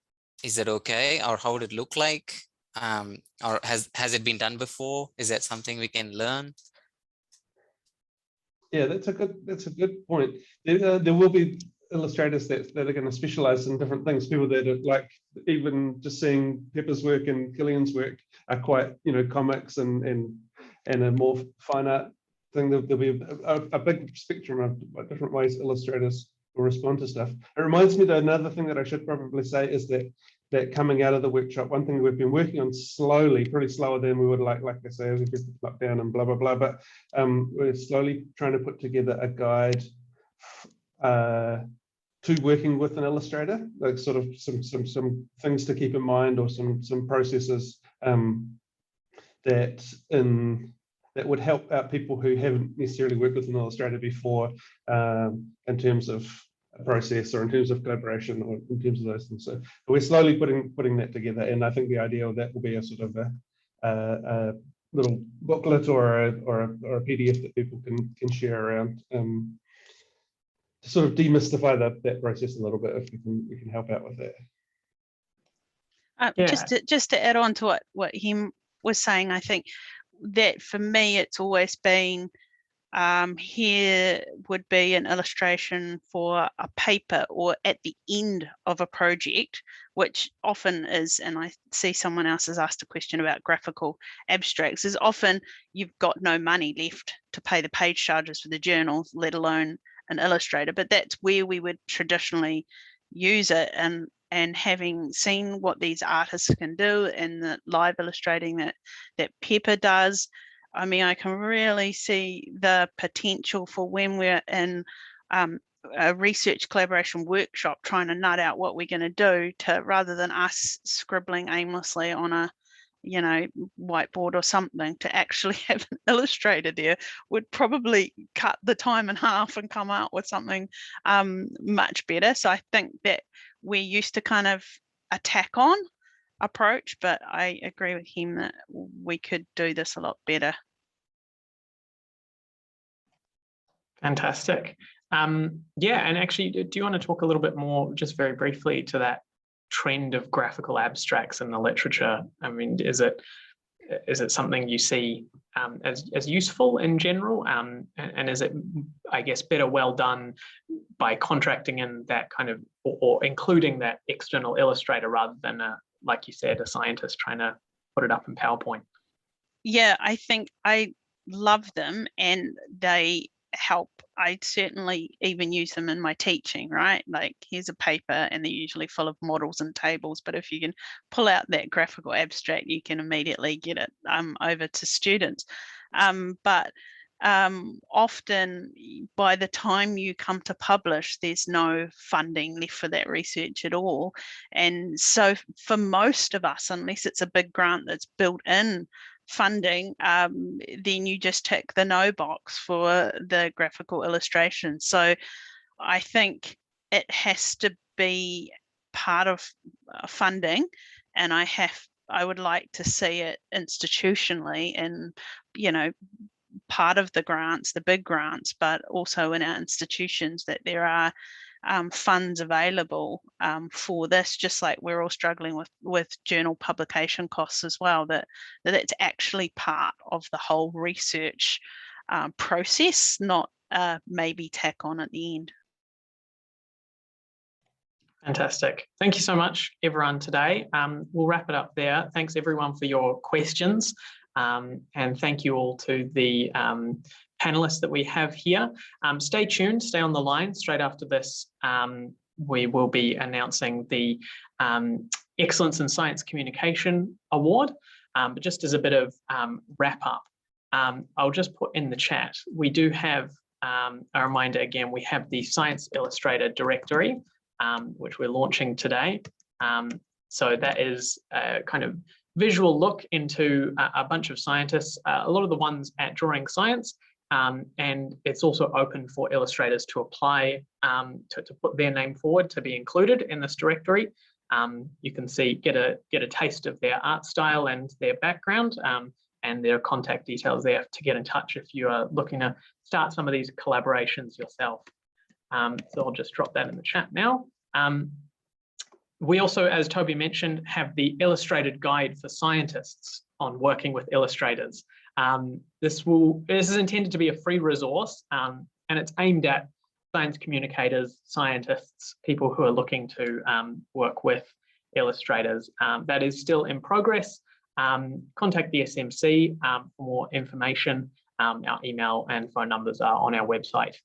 okay, or how would it look like? Or has it been done before? Is that something we can learn? Yeah, that's a good point. There will be illustrators that are going to specialize in different things. People that are like, even just seeing Pepper's work and Ciléin's work are quite, comics and a more fine art thing. There'll be a big spectrum of different ways illustrators will respond to stuff. It reminds me that another thing that I should probably say is that that coming out of the workshop, one thing we've been working on slowly, pretty slower than we would like I say, as we get locked down and blah, blah, blah, but we're slowly trying to put together a guide to working with an illustrator, like sort of some things to keep in mind, or some processes that would help out people who haven't necessarily worked with an illustrator before, in terms of a process, or in terms of collaboration, or in terms of those things. So we're slowly putting that together, and I think the idea of that will be a sort of a little booklet or a PDF that people can share around, to sort of demystify that process a little bit, if we can help out with that. Yeah. Just to add on to what Hem was saying, I think that for me it's always been, here would be an illustration for a paper or at the end of a project, which often is, and I see someone else has asked a question about graphical abstracts, is often you've got no money left to pay the page charges for the journal, let alone an illustrator. But that's where we would traditionally use it, and having seen what these artists can do and the live illustrating that Pepper does, I mean, I can really see the potential for when we're in a research collaboration workshop trying to nut out what we're going to do, to rather than us scribbling aimlessly on a whiteboard or something, to actually have an illustrator there would probably cut the time in half and come out with something much better. So I think that we're used to kind of a tack-on approach, but I agree with him that we could do this a lot better. Fantastic. Yeah, and actually, do you want to talk a little bit more, just very briefly, to that trend of graphical abstracts in the literature? I mean, is it something you see as useful in general, and is it, I guess, better well done by contracting in that kind of, or including that external illustrator rather than like you said, a scientist trying to put it up in PowerPoint? Yeah, I think I love them, and they help. I certainly even use them in my teaching, right? Like, here's a paper and they're usually full of models and tables, but if you can pull out that graphical abstract, you can immediately get it over to students. But often by the time you come to publish, there's no funding left for that research at all. And so for most of us, unless it's a big grant that's built in funding, then you just tick the no box for the graphical illustration. So I think it has to be part of funding, and I would like to see it institutionally, and part of the grants, the big grants, but also in our institutions, that there are funds available for this, just like we're all struggling with journal publication costs as well, that's actually part of the whole research process, not maybe tack on at the end. Fantastic. Thank you so much, everyone, today. We'll wrap it up there. Thanks, everyone, for your questions. And thank you all to the panelists that we have here. Stay tuned, stay on the line. Straight after this, we will be announcing the Excellence in Science Communication Award. But just as a bit of wrap up, I'll just put in the chat, we do have a reminder again, we have the Science Illustrator Directory, which we're launching today. So that is a kind of visual look into a bunch of scientists, a lot of the ones at Drawing Science, and it's also open for illustrators to apply, to put their name forward to be included in this directory. You can get a taste of their art style and their background, and their contact details there to get in touch if you are looking to start some of these collaborations yourself. So I'll just drop that in the chat now. We also, as Toby mentioned, have the illustrated guide for scientists on working with illustrators. This is intended to be a free resource, and it's aimed at science communicators, scientists, people who are looking to work with illustrators. That is still in progress. Contact the SMC for more information. Our email and phone numbers are on our website.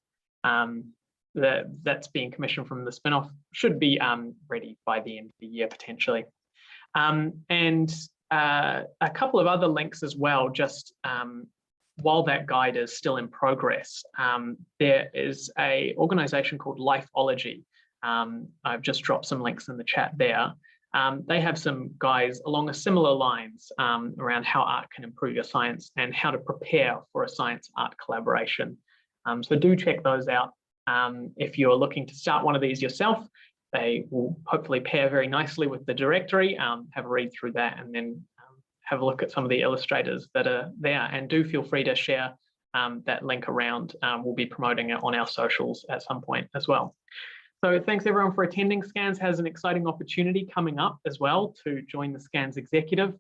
that's being commissioned from the Spinoff should be ready by the end of the year potentially. And a couple of other links as well, just while that guide is still in progress. There is an organization called Lifeology. I've just dropped some links in the chat there. They have some guides along a similar lines around how art can improve your science and how to prepare for a science-art collaboration. So do check those out. If you're looking to start one of these yourself, they will hopefully pair very nicely with the directory. Have a read through that and then have a look at some of the illustrators that are there, and do feel free to share that link around. We'll be promoting it on our socials at some point as well. So thanks everyone for attending. SCANZ has an exciting opportunity coming up as well to join the SCANZ executive.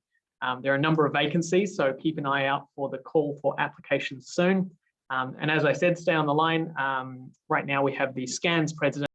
There are a number of vacancies, so keep an eye out for the call for applications soon. And as I said, stay on the line. Right now we have the SCANZ president,